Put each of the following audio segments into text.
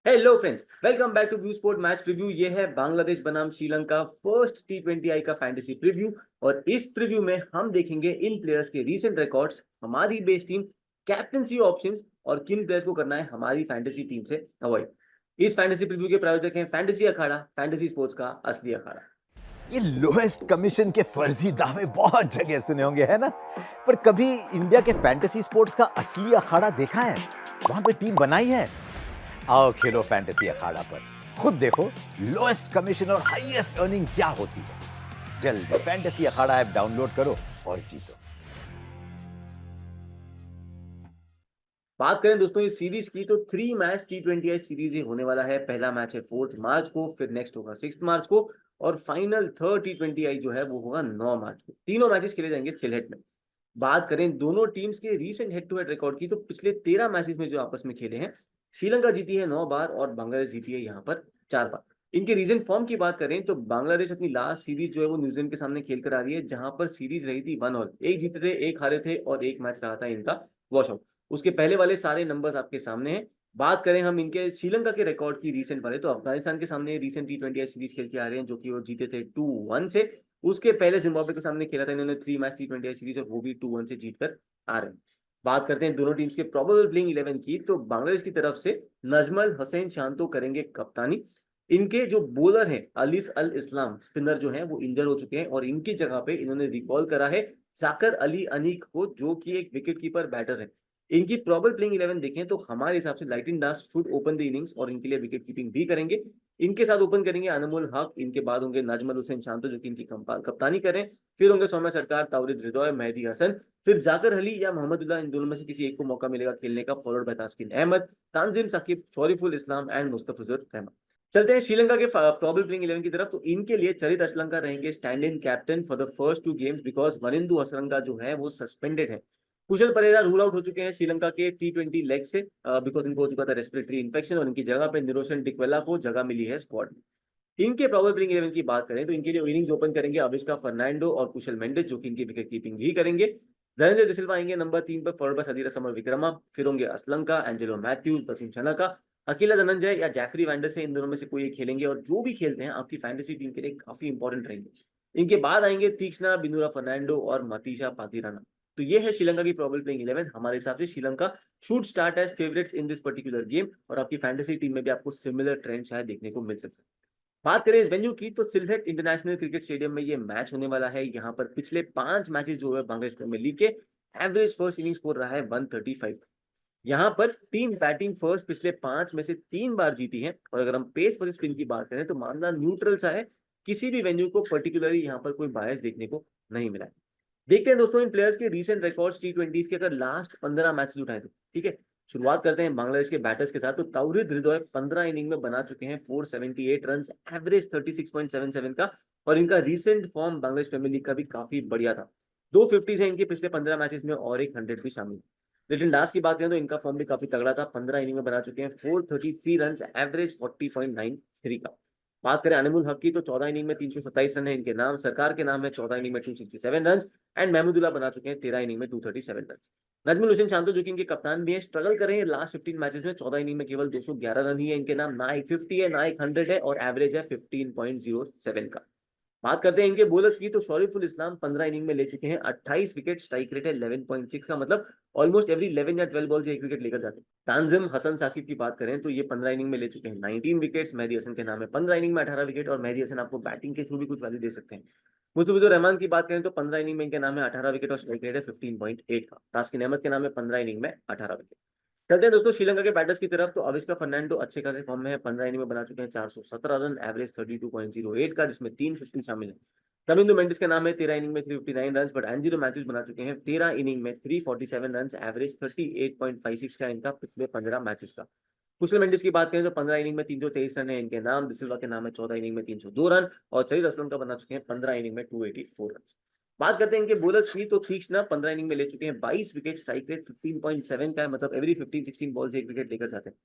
Hello friends, welcome back to view sport match preview. ये है बांग्लादेश बनाम श्रीलंका फर्स्ट T20I का फैंटेसी प्रीव्यू। और इस प्रीव्यू में हम देखेंगे इन प्लेयर्स के रीसेंट रिकॉर्ड्स, हमारी बेस टीम, कैप्टनसी ऑप्शंस और किन प्लेयर्स को करना है हमारी फैंटेसी टीम से अवॉइड। इस फैंटेसी प्रीव्यू के प्रायोजक हैं फैंटेसी अखाड़ा, फैंटेसी स्पोर्ट्स का असली अखाड़ा। ये लोएस्ट कमीशन के फर्जी दावे बहुत जगह सुने होंगे, है ना? पर कभी इंडिया के फैंटेसी स्पोर्ट्स का असली अखाड़ा देखा है? वहां पे टीम बनाई है? आओ खेलो फैंटेसी अखाड़ा पर, खुद देखो लोएस्ट कमीशन और हाईएस्ट अर्निंग क्या होती है। जल्दी फैंटेसी अखाड़ा ऐप डाउनलोड करो और जीतो। बात करें दोस्तों इस सीरीज की तो 3 मैच T20I सीरीज ये होने वाला है। पहला मैच है 4 मार्च को, फिर नेक्स्ट होगा 6 मार्च को और फाइनल थर्ड T20I जो है वो होगा 9 मार्च को। तीनों मैचेस खेले जाएंगे सिलहेट में। बात करें दोनों टीम्स के recent head to head record की तो पिछले 13 मैचेस में जो आपस में खेले हैं, श्रीलंका जीती है 9 बार और बांग्लादेश जीती है यहाँ पर 4 बार। इनके रीजन फॉर्म की बात करें तो बांग्लादेश अपनी लास्ट सीरीज जो है वो न्यूजीलैंड के सामने खेल कर आ रही है, जहां पर सीरीज रही थी 1-1, एक जीते थे एक हारे थे और एक मैच रहा था इनका वॉश आउट। उसके पहले वाले सारे नंबर्स आपके सामने हैं। बात करें हम इनके श्रीलंका के रिकॉर्ड की रीसेंट वाले तो अफगानिस्तान के सामने रीसेंट T20I सीरीज खेल के आ रहे हैं, जो कि वो जीते थे 2-1 से। उसके पहले जिम्बाब्वे के सामने खेला था इन्होंने 3 मैच T20I सीरीज और वो भी 2-1 से जीतकर आ रहे हैं। बात करते हैं दोनों टीम्स के प्रोबेबल प्लेइंग 11 की तो बांग्लादेश की तरफ से नजमल हसैन शांतो करेंगे कप्तानी। इनके जो बॉलर हैं अलीस अल इस्लाम स्पिनर जो हैं वो इंजर हो चुके हैं और इनकी जगह पे इन्होंने रिकॉल करा है जाकर अली अनीक को, जो कि एक विकेट कीपर बैटर है। इनकी प्रॉबल प्लेइंग 11 देखें तो हमारे हिसाब से लाइटिन दास शुड ओपन द इनिंग्स और इनके लिए विकेट कीपिंग भी करेंगे। इनके साथ ओपन करेंगे अनमोल हक, इनके बाद होंगे नजमल हुसैन शांतो जो कि इनकी कप्तानी करें। फिर होंगे सौम्या सरकार, तावरिद हृदय, मेहदी हसन, फिर जाकर अली या मोहम्मदुल्लाह, इन दोनों में से किसी एक को मौका मिलेगा खेलने का, followed by Taskin Ahmed, Tanzim Sakib, Shoriful Islam and Mustafizur Rahman. चलते हैं श्रीलंका के प्रॉबल प्लेइंग 11 की तरफ। तो इनके लिए चरित अशलंका रहेंगे stand in captain for the first 2 games because Wanindu Hasaranga जो है वो सस्पेंडेड है। कुशल परेरा रूल आउट हो चुके हैं श्रीलंका के T20 लेग से बिकॉज इनको हो चुका था रेस्पिरेटरी इन्फेक्शन और इनकी जगह पे निरोशन डिक्वेला को जगह मिली है स्क्वाड में। इनके प्रॉबल प्लेइंग 11 की बात करें तो इनके लिए इनिंग्स ओपन करेंगे अविष्का फर्नांडो और कुशल मेंडिस, जो कि इनकी विकेट कीपिंग भी करेंगे। धनंजय डिसिल्वा आएंगे नंबर 3 पर, forward bye Sadeera summer Vikrama. फिर होंगे असलंका, एंजेलो मैथ्यूज, बसिम चनाका, अकेला धनंजय या जैफरी वैंडर, इन दोनों में से कोई एक खेलेंगे और जो भी खेलते हैं आपकी फैंटेसी टीम के लिए काफी इंपॉर्टेंट रहेंगे। इनके बाद आएंगे तीक्ष्णा, बिनुरा फर्नांडो और मतीशा पातिराना। तो ये है श्रीलंका की प्रॉबल प्लेइंग 11। हमारे हिसाब से Sri Lanka should start as favourites in this particular game और आपकी फैंटेसी टीम में भी आपको सिमिलर ट्रेंड शायद देखने को मिल सकता है। बात करें इस वेन्यू की तो सिलहट इंटरनेशनल क्रिकेट स्टेडियम में ये मैच होने वाला है। यहाँ पर पिछले 5 मैचेस जो है बांग्लादेश प्रीमियर लीग के, एवरेज फर्स्ट इनिंग स्कोर रहा है 135। यहाँ पर टीम बैटिंग फर्स्ट पिछले 5 में से 3 बार जीती है और अगर हम पेस वर्सेस स्पिन की बात करें तो मामला न्यूट्रल सा है। किसी भी वेन्यू को पर्टिकुलरली यहाँ पर कोई बायस देखने को नहीं मिला है। देखते हैं दोस्तों इन प्लेयर्स के रीसेंट रिकॉर्ड्स T20s के, अगर लास्ट 15 मैचेस उठाए तो। ठीक है, शुरुआत करते हैं बांग्लादेश के बैटर्स के साथ। तो तावरिद हृदय 15 इनिंग में बना चुके हैं 478 रन, एवरेज 36.77 का। और इनका recent form Bangladesh Premier League का भी काफी बढ़िया था। 250 है इनके पिछले 15 मैचेस में और एक 100 भी शामिल। लेकिन लास्ट की बात करें तो इनका फॉर्म भी काफी तगड़ा था। 15 इनिंग में बना चुके हैं 433 रन, एवरेज 40.93 का। बात करें अनमोल हक की तो 14 इनिंग में 327 रन है इनके नाम, सरकार के नाम है 14 इनिंग में 267 रन एंड महमूदुल्लाह बना चुके हैं 13 इनिंग में 237 रन। नजमुल हुसैन शांतो जो कि इनके कप्तान भी हैं, स्ट्रगल कर रहे हैं लास्ट 15 मैचेस में। 14 इनिंग में केवल 211 रन ही है इनके नाम, ना एक 50 है ना एक 100 है और एवरेज है 15.07 का। बात करते हैं इनके बॉलर्स की तो शरीफुल इस्लाम 15 इनिंग में ले चुके हैं 28 विकेट, स्ट्राइक रेट है 11.6 का, मतलब ऑलमोस्ट एवरी 11 या 12 बॉल से एक विकेट लेकर जाते हैं। तानजिम हसन साकिब की बात करें तो ये 15 इनिंग में ले चुके हैं 19 विकेट्स। मेहदी हसन के नाम है 15 इनिंग में 18 विकेट और मेहदी हसन आपको बैटिंग के थ्रू भी कुछ वैल्यू दे सकते हैं। मुस्तफिजुर रहमान की बात करें तो 15 इनिंग में इनके नाम है 18 विकेट और स्ट्राइक रेट है 15.8 का। तास्किन अहमद के नाम है 15 इनिंग में 18 विकेट। चलते हैं दोस्तों श्रीलंका के बैटर्स की तरफ। तो अविष्का फर्नांडो अच्छे खासे फॉर्म में है, 15 इनिंग में बना चुके हैं 417 रन, एवरेज 32.08 का, जिसमें 350 शामिल है। रविंद्र मेंडिस का नाम है 13 इनिंग में 359 रन, बट एंजिलो मैथ्यूज बना चुके हैं 13 इनिंग में 347 रन, एवरेज 38.56 का इनका पिछले 15 मैचेस का। कुशल मेंडिस की बात करें तो 15 इनिंग में 323 रन है इनके नाम, डिसिल्वा के नाम है 14 इनिंग में 302 रन और चरीद असलम का बना चुके हैं 15 इनिंग में 284 रन। बात करते हैं इनके बॉलर्स की तो तीक्ष्णा 15 इनिंग में ले चुके हैं 22 विकेट, स्ट्राइक रेट 15.7 का है, मतलब एवरी 15-16 बॉल से एक विकेट लेकर जाते हैं।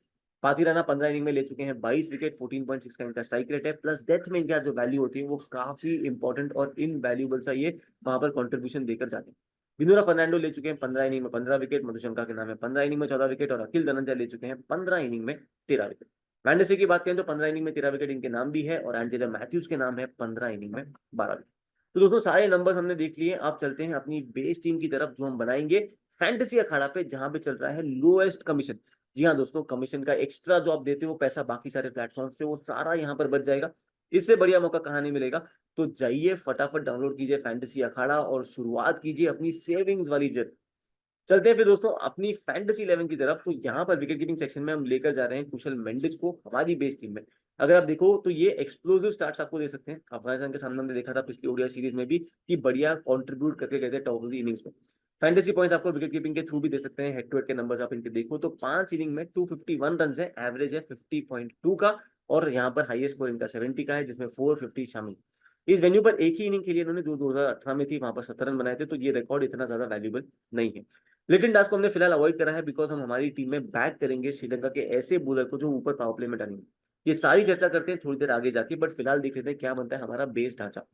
पातिराना 15 इनिंग में ले चुके हैं 22 विकेट, 14.6 का इनका स्ट्राइक रेट है। प्लस डेथ में इनका जो वैल्यू होती है वो काफी इंपॉर्टेंट और इनवैल्यूएबल सा ये वहां पर कंट्रीब्यूशन देकर जाते हैं। विनोरा फर्नांडो ले चुके हैं 15 इनिंग में 15 विकेट, मधुशंका के नाम है 15 इनिंग में 14 विकेट और अखिल धनंजय ले चुके हैं 15 इनिंग में 13 विकेट। वैंडसे की बात करें तो 15 इनिंग में 13 विकेट इनके नाम भी है और एंजेलो मैथ्यूज के नाम है 15 इनिंग में 12 विकेट। तो दोस्तों सारे नंबर्स हमने देख लिए, आप चलते हैं अपनी बेस टीम की तरफ जो हम बनाएंगे फैंटेसी अखाड़ा पे, जहां पे चल रहा है लोएस्ट कमीशन। जी हाँ दोस्तों, कमीशन का एक्स्ट्रा जो आप देते हो पैसा बाकी सारे प्लेटफॉर्म से, वो सारा यहाँ पर बच जाएगा। इससे बढ़िया मौका कहाँ नहीं मिलेगा। तो जाइए फटाफट डाउनलोड कीजिए फैंटेसी अखाड़ा और शुरुआत कीजिए अपनी सेविंग्स वाली जर्नी। चलते हैं फिर दोस्तों अपनी फैंटेसी 11 की तरफ। तो यहाँ पर विकेट कीपिंग सेक्शन में हम लेकर जा रहे हैं कुशल मेंडिस को हमारी बेस टीम में। अगर आप देखो तो ये एक्सप्लोसिव स्टार्ट्स आपको दे सकते हैं। अफगानिस्तान के सामने हमने देखा था पिछली ओडीआई सीरीज में भी कि बढ़िया कंट्रीब्यूट करके गए थे टॉप ऑफ द इनिंग्स में। फैंटेसी पॉइंट्स आपको विकेट कीपिंग के थ्रू भी दे सकते हैं। हेड टू हेड के नंबर्स आप इनके देखो तो 5 इनिंग में 251 रन है, एवरेज है 50.2 का, और यहाँ पर हाईएस्ट स्कोर इनका 70 का है जिसमें 450 शामिल। इस वेन्यू पर एक ही इनिंग के लिए इन्होंने जो 2018 में थी वहां पर 70 रन बनाए थे, तो ये रिकॉर्ड इतना ज्यादा वैल्यूबल नहीं है। लिटिल दास को हमने फिलहाल अवॉइड करा है बिकॉज हम हमारी टीम में बैक करेंगे श्रीलंका के ऐसे बॉलर को जो ऊपर पावर प्ले में डालेंगे। ये सारी चर्चा करते हैं थोड़ी देर आगे जाके, बट फिलहाल देख लेते हैं क्या बनता है हमारा बेस ढांचा।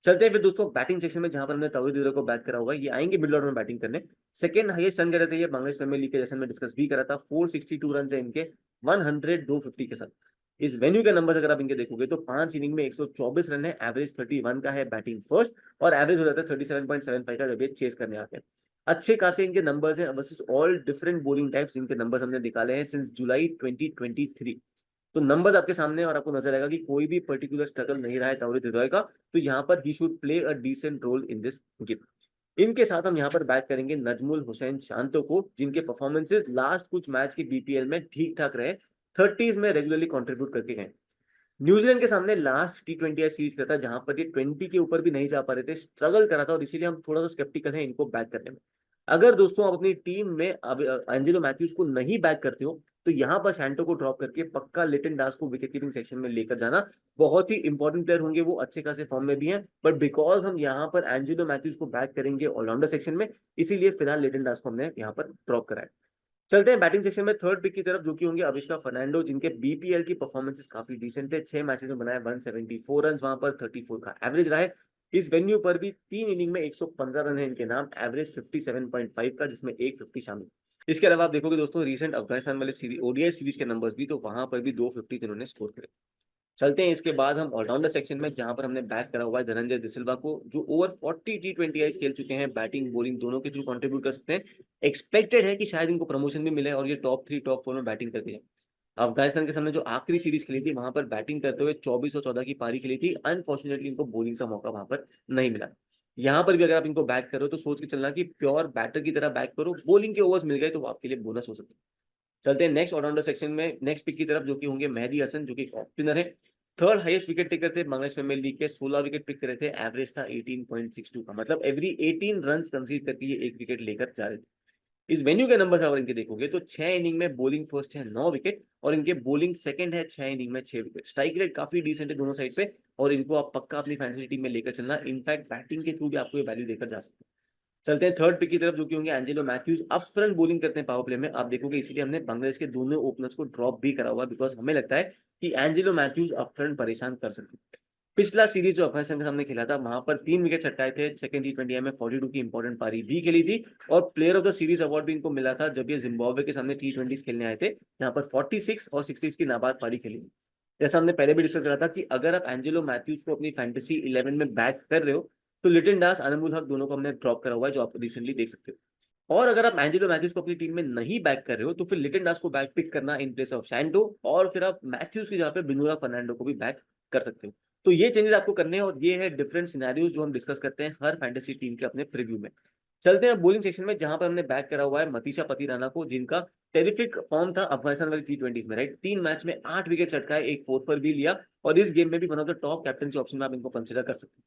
चलते हैं फिर दोस्तों बैटिंग सेक्शन में, जहां पर हमने तौहीद को बैक करा हुआ है। ये आएंगे मिडिल ऑर्डर में बैटिंग करने। सेकंड हाईएस्ट रन कर रहे थे ये बांग्लादेश प्रीमियर लीग के, जैसे मैं डिस्कस भी करा था। 462 रन है इनके 100 250 के साथ। इस वेन्यू के नंबर्स अगर आप इनके देखोगे तो 5 इनिंग में 124 रन है, एवरेज 31 का है बैटिंग फर्स्ट, और एवरेज हो जाता है 37.75 का जब ये चेस करने आते हैं। अच्छे खासे इनके नंबर्स हैं versus all different bowling types. इनके नंबर्स हमने निकाले हैं सिंस जुलाई 2023। तो नंबर्स आपके सामने और आपको नजर आएगा कि कोई भी पर्टिकुलर स्ट्रगल नहीं रहा है तौहीद हृदय का। तो यहाँ पर he should play a decent role in this game. इनके साथ हम यहाँ पर बैक करेंगे नजमुल हुसैन शांतो को, जिनके परफॉर्मेंसेस लास्ट कुछ मैच के बीपीएल में ठीक ठाक रहे, 30s में रेगुलरली कंट्रीब्यूट करके गए। न्यूजीलैंड के सामने लास्ट T20 सीरीज का था जहां पर ये 20 के ऊपर भी नहीं जा पा रहे थे, स्ट्रगल करा था, और इसीलिए हम थोड़ा सा स्केप्टिकल हैं इनको बैक करने में। अगर दोस्तों आप अपनी टीम में अब एंजेलो मैथ्यूज को नहीं बैक करते हो, तो यहाँ पर शैंटो को ड्रॉप करके पक्का लिटन दास को विकेट कीपिंग सेक्शन में लेकर जाना। बहुत ही इंपॉर्टेंट प्लेयर होंगे, वो अच्छे खासे फॉर्म में भी हैं, बट बिकॉज हम यहाँ पर एंजेलो मैथ्यूज को बैक करेंगे ऑलराउंडर सेक्शन में, इसीलिए फिलहाल लिटन दास को हमने यहाँ पर ड्रॉप कराया। चलते हैं बैटिंग सेक्शन में थर्ड पिक की तरफ, जो कि होंगे अविष्का फर्नांडो, जिनके बीपीएल की परफॉर्मेंसेस काफी डिसेंट है। 6 मैचेस में बनाए 174 रन, वहां पर 34 का एवरेज रहा है। इस वेन्यू पर भी 3 इनिंग में 115 रन है इनके नाम, एवरेज 57.5 का जिसमें 150 शामिल। इसके अलावा आप देखोगे दोस्तों रिसेंट अफगानिस्तान वाले सीरीज ओडीआई सीरीज के नंबर्स भी, तो वहां पर भी 250 इन्होंने स्कोर करे। चलते हैं इसके बाद हम ऑलराउंडर सेक्शन में, जहां पर हमने बैक करा हुआ है धनंजय डिसिल्वा को, जो ओवर 40 T20 खेल चुके हैं, बैटिंग बॉलिंग दोनों के थ्रू कंट्रीब्यूट कर सकते हैं। एक्सपेक्टेड है कि शायद इनको प्रमोशन भी मिले और ये टॉप 3 टॉप 4 में बैटिंग करके जाए। अफगानिस्तान के सामने जो आखिरी सीरीज खेली थी वहां पर बैटिंग करते हुए 24 और 14 की पारी खेली थी। अनफॉर्चुनेटली इनको बॉलिंग का मौका वहां पर नहीं मिला। यहाँ पर भी अगर आप इनको बैक करो तो सोच के चलना कि प्योर बैटर की तरह बैक करो, बॉलिंग के ओवर्स मिल गए तो वो आपके लिए बोनस हो सकता है। चलते हैं नेक्स्ट ऑलराउंडर सेक्शन में, नेक्स्ट पिक की तरफ, जो कि होंगे मेहदी हसन, जो कि ऑफ स्पिनर है। थर्ड हाईएस्ट विकेट टेकर थे बांग्लादेश प्रीमियर लीग के, 16 विकेट पिक करे थे, एवरेज था 18.62 का, मतलब एवरी 18 रन कंसीड करके ये एक विकेट लेकर जा रहे थे। इस वेन्यू के नंबर अगर इनके देखोगे तो 6 इनिंग में बॉलिंग फर्स्ट है 9 विकेट, और इनके बॉलिंग सेकंड है 6 इनिंग में 6 विकेट। स्ट्राइक रेट काफी डिसेंट है दोनों साइड से, और इनको आप पक्का अपनी फैंटेसी टीम में लेकर चलना। इनफैक्ट बैटिंग के थ्रू भी आपको ये वैल्यू देकर जा सकते हैं। चलते हैं थर्ड पिक की तरफ, जो कि होंगे Angelo Mathews. Up front bowling करते हैं पावर प्ले में, आप देखोगे, इसीलिए हमने बांग्लादेश के दोनों ओपनर्स को ड्रॉप भी करा हुआ, बिकॉज हमें लगता है कि एंजेलो मैथ्यूज अप फ्रंट परेशान कर सकते हैं। पिछला सीरीज जो अफगानिस्तान के सामने खेला था वहां पर 3 विकेट चटकाए थे, सेकंड T20 में 42 की इंपॉर्टेंट पारी भी खेली थी, और player of the series award भी इनको मिला था जब ये जिम्बाब्वे के सामने T20 खेलने आए थे, जहां पर 46 और 60 की नाबाद पारी खेली। जैसा हमने पहले भी डिस्कस करा था कि अगर आप एंजेलो मैथ्यूज को अपनी फैंटेसी 11 में बैक कर रहे हो, तो लिटन दास, अनमोल हक दोनों को हमने ड्रॉप करा हुआ है, जो आप रिसेंटली देख सकते हो। और अगर आप एंजेलो मैथ्यूज को अपनी टीम में नहीं बैक कर रहे हो, तो फिर लिटन दास को बैक पिक करना इन प्लेस ऑफ शैंटो, और फिर आप मैथ्यूज की जगह पे बिनुरा फर्नांडो को भी बैक कर सकते हो। तो ये चेंजेस आपको करने हैं, और ये है डिफरेंट सिनेरियोज जो हम डिस्कस करते हैं हर फैंटेसी टीम के अपने प्रीव्यू में। चलते हैं बॉलिंग सेक्शन में, जहां पर हमने बैक करा हुआ है मतीशा पतिराना को, जिनका टेरिफिक फॉर्म था अफगानिस्तान वाली T20 में, राइट। 3 मैच में 8 विकेट चटकाए, एक फोर्थ पर भी लिया, और इस गेम में भी one of the top captaincy option में आप इनको कंसिडर कर सकते हैं।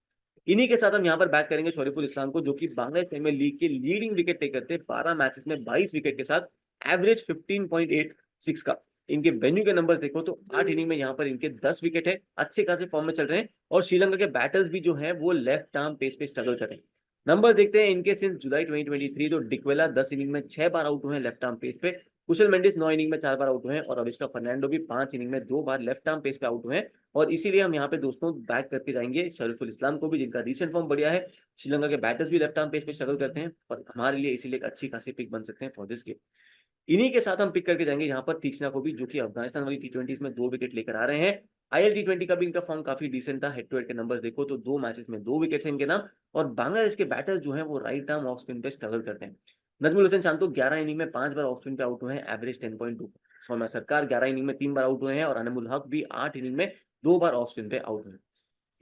इन्हीं के साथ हम यहाँ पर बैक करेंगे शरीफुल इस्लाम को, जो कि बांग्लादेश प्रीमियर लीग के लीडिंग विकेट टेकर थे, 12 मैचेस में 22 विकेट के साथ, एवरेज 15.86 का। इनके वेन्यू के नंबर्स देखो तो 8 इनिंग में यहाँ पर इनके 10 विकेट है, अच्छे खासे फॉर्म में चल रहे हैं, और श्रीलंका के बैटर्स भी जो है वो लेफ्ट आर्म पेस पे स्ट्रगल कर रहे हैं। नंबर देखते हैं इनके सिंस जुलाई 2023। तो डिक्वेला 10 इनिंग में 6 बार आउट हुए हैं लेफ्ट आर्म पेस पे, कुशल मेंडिस 9 इनिंग में 4 बार आउट हुए हैं, और अविष्का फर्नांडो भी 5 इनिंग में 2 बार लेफ्ट आर्म पेस पे आउट हुए हैं। और इसीलिए हम यहाँ पे दोस्तों बैक करके जाएंगे शरीफुल इस्लाम को भी, जिनका रिसेंट फॉर्म बढ़िया है। श्रीलंका के बैटर्स भी लेफ्ट आर्म पेस पे स्ट्रगल करते हैं, और हमारे लिए इसीलिए एक अच्छी खासी पिक बन सकते हैं फॉर दिस गेम। इन्हीं के साथ हम पिक करके जाएंगे यहाँ पर तीक्ष्णा को भी, जो कि अफगानिस्तान वाली टी20 में 2 विकेट लेकर आ रहे हैं। आईएल टी20 का भी इनका फॉर्म काफी डिसेंट था, हेड टू हेड के नंबर्स देखो तो 2 मैचेस में 2 विकेट्स हैं इनके नाम। और बांग्लादेश के बैटर्स जो हैं वो राइट आर्म ऑफ स्पिन पे स्ट्रगल करते हैं। नजमुल हसन शांतो 11 इनिंग में 5 बार ऑफ स्पिन पे आउट हुए हैं, एवरेज 10.2। सौम्या सरकार 11 इनिंग में 3 बार आउट हुए हैं, और अनमुल हक भी 8 इनिंग में 2 बार ऑफ स्पिन पे आउट हुए हैं।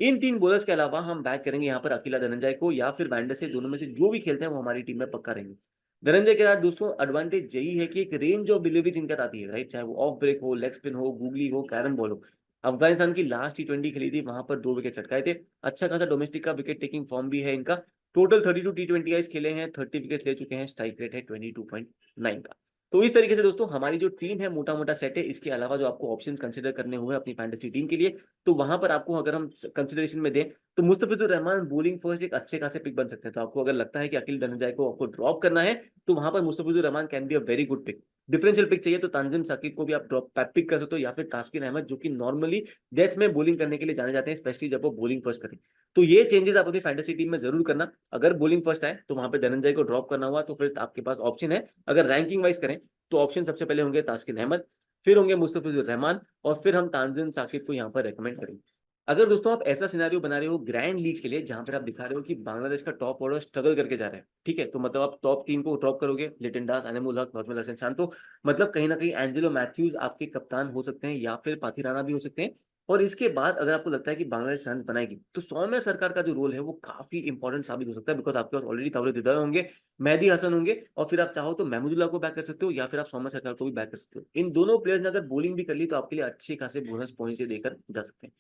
इन 3 बॉलर्स के अलावा हम बैक करेंगे यहाँ पर अकेला धनंजय को या फिर वैंडसे, दोनों में से जो भी खेलते हैं वो हमारी टीम में पक्का रहेंगे। धनंजय के साथ दोस्तों एडवांटेज यही है कि एक रेंज ऑफ डिलीवरीज इनका आती है, राइट, चाहे वो ऑफ ब्रेक हो, लेग स्पिन हो, गूगली हो, कैरम बॉल हो। अफगानिस्तान की लास्ट टी20 खेली थी, वहां पर 2 विकेट चटकाए थे। अच्छा खासा डोमेस्टिक का विकेट टेकिंग फॉर्म भी है इनका। टोटल 32 टी20 आईज खेले हैं, 30 विकेट ले चुके हैं, स्ट्राइक रेट है 22.9 का। तो इस तरीके से दोस्तों हमारी जो टीम है मोटा मोटा सेट है। इसके अलावा जो आपको ऑप्शंस कंसिडर करने हुए अपनी फैंटेसी टीम के लिए, तो वहां पर आपको अगर हम कंसिडरेशन में दें तो मुस्तफिजुर रहमान बॉलिंग फर्स्ट एक अच्छे खासे पिक बन सकते हैं। तो आपको अगर लगता है कि अकील धनंजय को आपको ड्रॉप करना है तो वहां पर Mustafizur Rahman can be a very good pick. Differential pick चाहिए तो तानजिम साकिब को भी आप ड्रॉप पिक कर सकते हो, या फिर तास्किन अहमद, जो कि नॉर्मली डेथ में बॉलिंग करने के लिए जाने जाते हैं, स्पेशली जब वो बॉलिंग फर्स्ट करें। तो ये चेंजेस आप अपनी फैंटेसी टीम में जरूर करना। अगर बॉलिंग फर्स्ट आए तो वहां पे धनंजय को ड्रॉप करना हुआ तो फिर आपके पास ऑप्शन है। अगर रैंकिंग वाइज करें तो ऑप्शन सबसे पहले होंगे तास्किन अहमद, फिर होंगे मुस्तफिजुर रहमान, और फिर हम तानजिम साकिब को यहाँ पर रेकमेंड करेंगे। अगर दोस्तों आप ऐसा सिनेरियो बना रहे हो ग्रैंड लीग के लिए जहां पर आप दिखा रहे हो कि बांग्लादेश का टॉप ऑर्डर स्ट्रगल करके जा रहा है, ठीक है, तो मतलब आप टॉप 3 को ड्रॉप करोगे, लिटन दास, अनमुल हक, नजमुल हसन शांतो, मतलब कहीं ना कहीं एंजेलो मैथ्यूज आपके कप्तान हो सकते हैं, या फिर पाथी राणा भी हो सकते हैं। और इसके बाद अगर आपको लगता है कि बांग्लादेश रन बनाएगी तो सौम्या सरकार का जो रोल है वो काफी इंपॉर्टेंट साबित हो सकता है, बिकॉज आपके पास ऑलरेडी तवरे दिदार होंगे, मेहदी हसन होंगे, और फिर आप चाहो तो महमूदुल्लाह को बैक कर सकते हो, या फिर आप सौम्या सरकार को भी बैक कर सकते हो। इन दोनों प्लेयर्स ने अगर बॉलिंग भी कर ली तो आपके लिए अच्छे खासे बोनस पॉइंट्स देकर जा सकते हैं।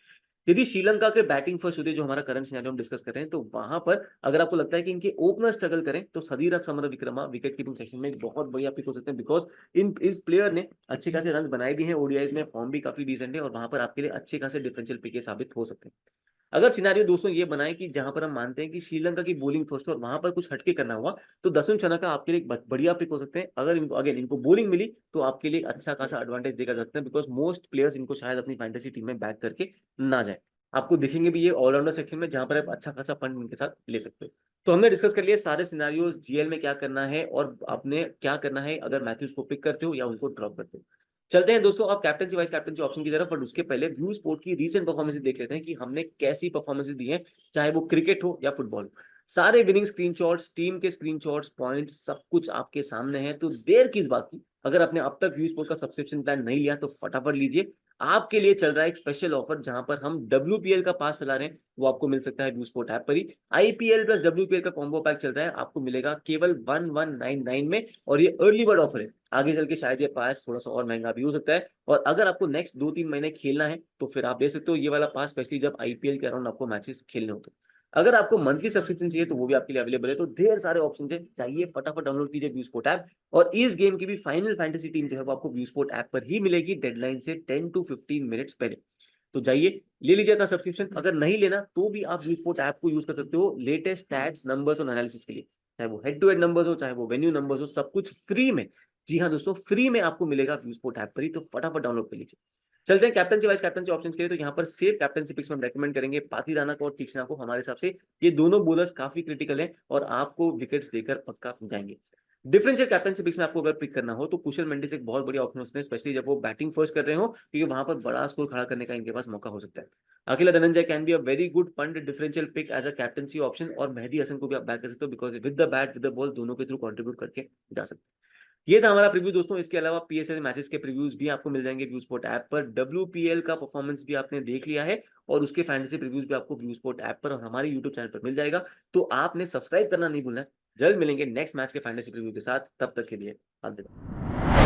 यदि श्रीलंका के बैटिंग फर्स्ट होते, जो हमारा करंट सिनेरियो हम डिस्कस कर रहे हैं, तो वहां पर अगर आपको लगता है कि इनके ओपनर स्ट्रगल करें तो सदीरक समरविक्रमा विकेट कीपिंग सेक्शन में एक बहुत बढ़िया पिक हो सकते हैं, बिकॉज इस प्लेयर ने अच्छे खासे रन बनाए भी हैं, ओडीआईज में फॉर्म भी काफी डिसेंट है, और वहां पर आपके लिए अच्छे खासे डिफरेंशियल पिक साबित हो सकते हैं। अगर सिनेरियो दोस्तों ये बनाए कि जहां पर हम मानते हैं कि श्रीलंका की बॉलिंग फर्स्ट और वहां पर कुछ हटके करना हुआ, तो दसुन चनका आपके लिए एक बढ़िया पिक हो सकते हैं। अगर इनको अगेन इनको बॉलिंग मिली तो आपके लिए अच्छा खासा एडवांटेज देकर सकते हैं, बिकॉज मोस्ट प्लेयर्स इनको शायद अपनी फैंटेसी टीम में बैक करके ना जाए। आपको दिखेंगे भी ये ऑलराउंडर सेक्शन में, जहां पर आप अच्छा खासा फंड इनके साथ ले सकते हो। तो हमने डिस्कस कर लिया सारे सिनेरियोज, जीएल में क्या करना है और आपने क्या करना है अगर मैथ्यूज को पिक करते हो या उनको ड्रॉप करते हो। चलते हैं दोस्तों आप कैप्टनसी वाइस कैप्टनसी ऑप्शन की तरफ, बट उसके पहले व्यू स्पोर्ट की रीसेंट परफॉर्मेंस देख लेते हैं कि हमने कैसी परफॉर्मेंस दी है, चाहे वो क्रिकेट हो या फुटबॉल हो। सारे विनिंग स्क्रीनशॉट्स, टीम के स्क्रीनशॉट्स, पॉइंट्स, सब कुछ आपके सामने है, तो देर किस बात की। अगर आपने अब तक व्यू स्पोर्ट का सब्सक्रिप्शन प्लान नहीं लिया तो फटाफट लीजिए। आपके लिए चल रहा है एक स्पेशल ऑफर, जहां पर हम WPL का पास चला रहे हैं, वो आपको मिल सकता है व्यू स्पोर्ट ऐप पर ही। IPL प्लस WPL का कॉम्बो पैक चल रहा है, आपको मिलेगा केवल 1199 में, और ये अर्ली बर्ड ऑफर है। आगे चल के शायद ये पास थोड़ा सा और महंगा भी हो सकता है, और अगर आपको नेक्स्ट 2-3 महीने खेलना है तो फिर आप ले सकते हो ये वाला पास, स्पेशली जब IPL के अराउंड आपको मैचेस खेलने होते हैं। अगर आपको मंथली सब्सक्रिप्शन चाहिए तो वो भी आपके लिए अवेलेबल है। तो ढेर सारे ऑप्शन है, चाहिए फटाफट डाउनलोड कीजिए व्यू स्पोर्ट ऐप। और इस गेम की भी फाइनल फैंटेसी टीम जो है वो आपको व्यू स्पोर्ट ऐप पर ही मिलेगी, डेडलाइन से 10 to 15 मिनट्स पहले। तो जाइए ले लीजिए अपना सब्सक्रिप्शन। अगर नहीं लेना तो भी आप व्यू स्पोर्ट ऐप को यूज कर सकते हो लेटेस्ट स्टैट्स, नंबर्स और एनालिसिस के लिए, चाहे वो हेड टू हेड नंबर्स हो, चाहे वो वेन्यू नंबर्स हो, सब कुछ फ्री में। जी हाँ दोस्तों, फ्री में आपको मिलेगा व्यू स्पोर्ट ऐप पर ही, तो फटाफट डाउनलोड कर लीजिए। चलते हैं कैप्टनसी वाइस कैप्टनसी ऑप्शंस के लिए। तो यहाँ पर सेफ कैप्टनसी पिक्स में हम रेकमेंड करेंगे पाथी राणा को और तीक्ष्णा को। हमारे हिसाब से ये दोनों बॉलर्स काफी क्रिटिकल हैं और आपको विकेट्स देकर पक्का जाएंगे। डिफरेंशियल कैप्टनसी पिक्स में आपको अगर पिक करना हो तो कुशल मेंडिस एक बहुत बढ़िया ऑप्शन होते हैं, स्पेशली जब वो बैटिंग फर्स्ट कर रहे हो, क्योंकि वहां पर बड़ा स्कोर खड़ा करने का इनके पास मौका हो सकता है। Akila Dananjaya can be a very good fund differential pick as a captaincy option, और मेहदी हसन को भी आप बैक कर सकते हो, because with the bat with the ball दोनों के थ्रू कंट्रीब्यूट करके जा सकते हैं। ये था हमारा प्रीव्यू दोस्तों। इसके अलावा PSL मैचेस के प्रीव्यूज भी आपको मिल जाएंगे व्यू स्पोर्ट ऐप पर। WPL का परफॉर्मेंस भी आपने देख लिया है, और उसके फैंटेसी प्रीव्यूज भी आपको व्यू स्पोर्ट ऐप पर और हमारे यूट्यूब चैनल पर मिल जाएगा। तो आपने सब्सक्राइब करना नहीं भूलना है। जल्द मिलेंगे नेक्स्ट मैच के फैंटेसी प्रीव्यू के साथ, तब तक के लिए अलविदा।